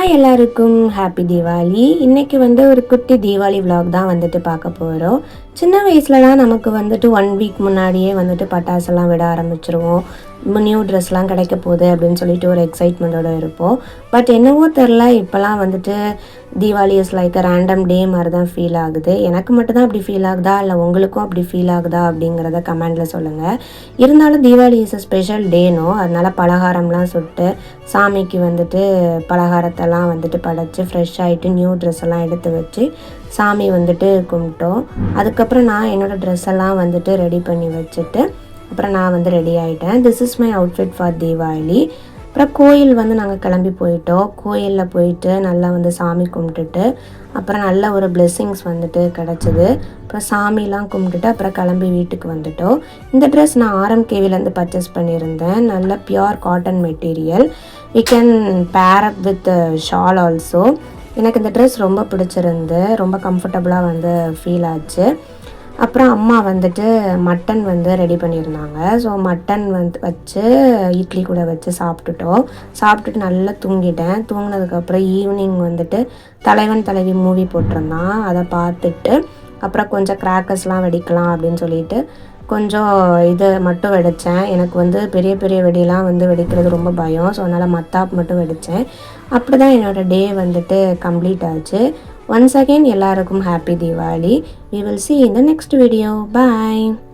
Hi எல்லாருக்கும் happy Deepavali. இன்றைக்கி ஒரு குட்டி தீபாவளி விலாக் தான் பார்க்க போகிறோம். சின்ன வயசுலலாம் நமக்கு 1 வீக் முன்னாடியே பட்டாசெல்லாம் விட ஆரம்பிச்சிருவோம். நியூ ட்ரெஸ்லாம் கிடைக்க போகுது அப்படின்னு சொல்லிட்டு ஒரு எக்ஸைட்மெண்ட்டோடு இருப்போம். பட் என்னவோ தெரில, இப்போலாம் Deepavali is like a random day மாதிரி தான் ஃபீல் ஆகுது. எனக்கு மட்டும்தான் அப்படி ஃபீல் ஆகுதா இல்லை உங்களுக்கும் அப்படி ஃபீல் ஆகுதா அப்படிங்கிறத கமெண்டில் சொல்லுங்கள். இருந்தாலும் தீபாவளி இஸ் அ ஸ்பெஷல் டேனோ, அதனால் பலகாரம்லாம் சுட்டு சாமிக்கு பலகாரத்தெல்லாம் படைச்சி ஃப்ரெஷ் ஆகிட்டு நியூ ட்ரெஸ் எல்லாம் எடுத்து வச்சு சாமி கும்பிட்டோம். அதுக்கப்புறம் நான் என்னோடய ட்ரெஸ் எல்லாம் ரெடி பண்ணி வச்சுட்டு அப்புறம் நான் ரெடி ஆகிட்டேன். This is my outfit for Deepavali. அப்புறம் கோயில் நாங்கள் கிளம்பி போயிட்டோம். கோயிலில் போயிட்டு நல்லா சாமி கும்பிட்டுட்டு அப்புறம் நல்ல ஒரு பிளெஸ்ஸிங்ஸ் கிடச்சிது. அப்புறம் சாமிலாம் கும்பிட்டுட்டு அப்புறம் கிளம்பி வீட்டுக்கு வந்துட்டோம். இந்த ட்ரெஸ் நான் RMKவிலேருந்து பர்ச்சேஸ் பண்ணியிருந்தேன். நல்ல pure cotton material. We can pair up with shawl also. எனக்கு இந்த ட்ரெஸ் ரொம்ப பிடிச்சிருந்து, ரொம்ப கம்ஃபர்டபுளாக ஃபீல் ஆச்சு. அப்புறம் அம்மா மட்டன் ரெடி பண்ணியிருந்தாங்க. ஸோ மட்டன் வச்சு இட்லி கூட வச்சு சாப்பிட்டுட்டு நல்லா தூங்கிட்டேன். தூங்கினதுக்கப்புறம் ஈவினிங் தலைவன் தலைவி மூவி போட்டிருந்தான். அதை பார்த்துட்டு அப்புறம் கொஞ்சம் கிராக்கர்ஸ்லாம் வெடிக்கலாம் அப்படின்னு சொல்லிட்டு கொஞ்சம் இதை மட்டும் வெடித்தேன். எனக்கு பெரிய பெரிய வெடிலாம் வெடிக்கிறது ரொம்ப பயம். ஸோ அதனால் மத்தாப் மட்டும் வெடித்தேன். அப்படி தான் என்னோடய டே கம்ப்ளீட் ஆச்சு. ஒன்ஸ் அகெயின் எல்லாருக்கும் happy Deepavali. We will see in the next video. Bye.